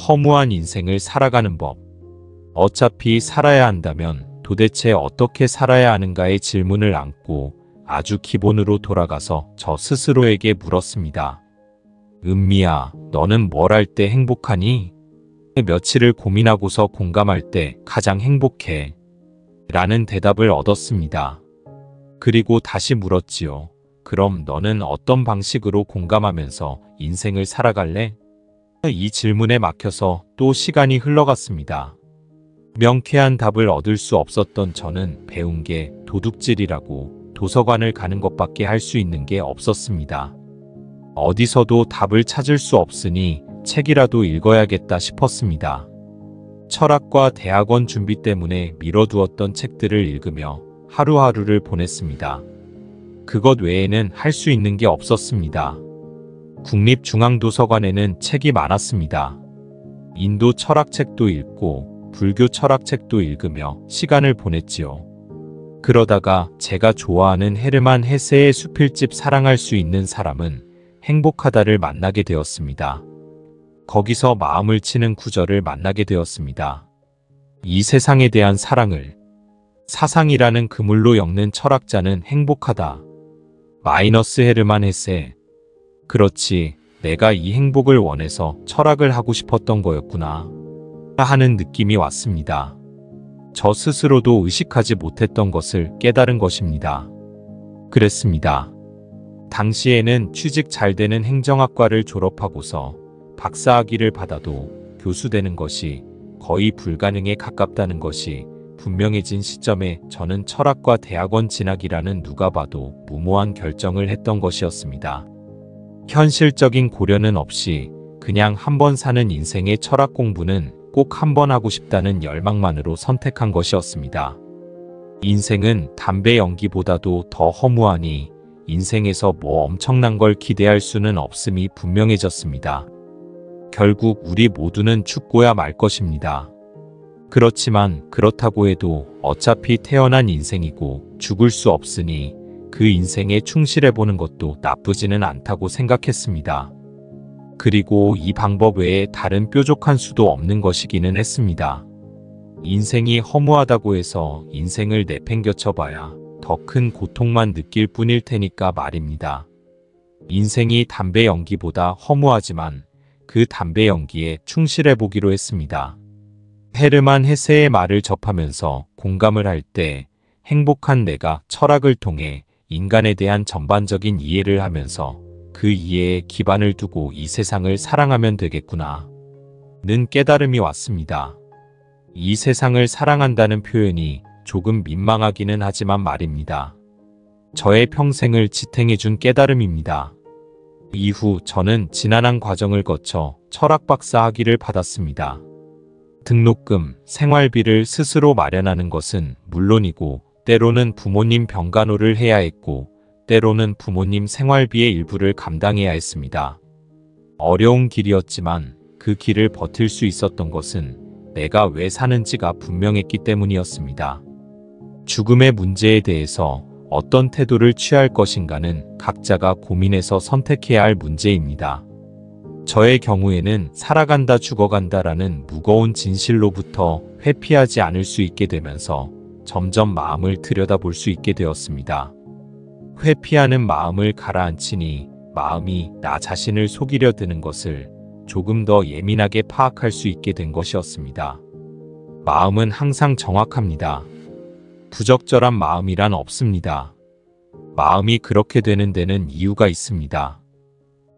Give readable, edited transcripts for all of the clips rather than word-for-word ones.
허무한 인생을 살아가는 법. 어차피 살아야 한다면 도대체 어떻게 살아야 하는가의 질문을 안고 아주 기본으로 돌아가서 저 스스로에게 물었습니다. 은미야, 너는 뭘 할 때 행복하니? 며칠을 고민하고서 공감할 때 가장 행복해. 라는 대답을 얻었습니다. 그리고 다시 물었지요. 그럼 너는 어떤 방식으로 공감하면서 인생을 살아갈래? 이 질문에 막혀서 또 시간이 흘러갔습니다. 명쾌한 답을 얻을 수 없었던 저는 배운 게 도둑질이라고 도서관을 가는 것밖에 할 수 있는 게 없었습니다. 어디서도 답을 찾을 수 없으니 책이라도 읽어야겠다 싶었습니다. 철학과 대학원 준비 때문에 미뤄두었던 책들을 읽으며 하루하루를 보냈습니다. 그것 외에는 할 수 있는 게 없었습니다. 국립중앙도서관에는 책이 많았습니다. 인도 철학책도 읽고 불교 철학책도 읽으며 시간을 보냈지요. 그러다가 제가 좋아하는 헤르만 헤세의 수필집 사랑할 수 있는 사람은 행복하다를 만나게 되었습니다. 거기서 마음을 치는 구절을 만나게 되었습니다. 이 세상에 대한 사랑을 사상이라는 그물로 엮는 철학자는 행복하다. 마이너스 헤르만 헤세. 그렇지, 내가 이 행복을 원해서 철학을 하고 싶었던 거였구나 하는 느낌이 왔습니다. 저 스스로도 의식하지 못했던 것을 깨달은 것입니다. 그랬습니다. 당시에는 취직 잘 되는 행정학과를 졸업하고서 박사학위를 받아도 교수 되는 것이 거의 불가능에 가깝다는 것이 분명해진 시점에 저는 철학과 대학원 진학이라는 누가 봐도 무모한 결정을 했던 것이었습니다. 현실적인 고려는 없이 그냥 한 번 사는 인생의 철학 공부는 꼭 한 번 하고 싶다는 열망만으로 선택한 것이었습니다. 인생은 담배 연기보다도 더 허무하니 인생에서 뭐 엄청난 걸 기대할 수는 없음이 분명해졌습니다. 결국 우리 모두는 죽고야 말 것입니다. 그렇지만 그렇다고 해도 어차피 태어난 인생이고 죽을 수 없으니 그 인생에 충실해보는 것도 나쁘지는 않다고 생각했습니다. 그리고 이 방법 외에 다른 뾰족한 수도 없는 것이기는 했습니다. 인생이 허무하다고 해서 인생을 내팽겨쳐봐야 더 큰 고통만 느낄 뿐일 테니까 말입니다. 인생이 담배 연기보다 허무하지만 그 담배 연기에 충실해보기로 했습니다. 헤르만 헤세의 말을 접하면서 공감을 할 때 행복한 내가 철학을 통해 인간에 대한 전반적인 이해를 하면서 그 이해에 기반을 두고 이 세상을 사랑하면 되겠구나 는 깨달음이 왔습니다. 이 세상을 사랑한다는 표현이 조금 민망하기는 하지만 말입니다. 저의 평생을 지탱해준 깨달음입니다. 이후 저는 지난한 과정을 거쳐 철학 박사 학위를 받았습니다. 등록금, 생활비를 스스로 마련하는 것은 물론이고 때로는 부모님 병간호를 해야 했고 때로는 부모님 생활비의 일부를 감당해야 했습니다. 어려운 길이었지만 그 길을 버틸 수 있었던 것은 내가 왜 사는지가 분명했기 때문이었습니다. 죽음의 문제에 대해서 어떤 태도를 취할 것인가는 각자가 고민해서 선택해야 할 문제입니다. 저의 경우에는 살아간다 죽어간다라는 무거운 진실로부터 회피하지 않을 수 있게 되면서 점점 마음을 들여다볼 수 있게 되었습니다. 회피하는 마음을 가라앉히니 마음이 나 자신을 속이려 드는 것을 조금 더 예민하게 파악할 수 있게 된 것이었습니다. 마음은 항상 정확합니다. 부적절한 마음이란 없습니다. 마음이 그렇게 되는 데는 이유가 있습니다.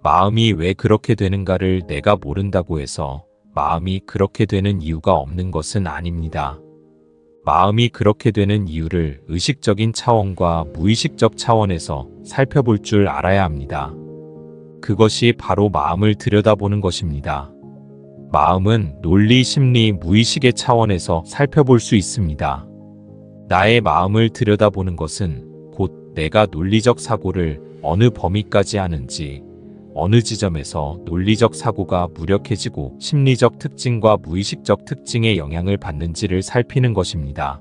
마음이 왜 그렇게 되는가를 내가 모른다고 해서 마음이 그렇게 되는 이유가 없는 것은 아닙니다. 마음이 그렇게 되는 이유를 의식적인 차원과 무의식적 차원에서 살펴볼 줄 알아야 합니다. 그것이 바로 마음을 들여다보는 것입니다. 마음은 논리, 심리, 무의식의 차원에서 살펴볼 수 있습니다. 나의 마음을 들여다보는 것은 곧 내가 논리적 사고를 어느 범위까지 하는지, 어느 지점에서 논리적 사고가 무력해지고 심리적 특징과 무의식적 특징에 영향을 받는지를 살피는 것입니다.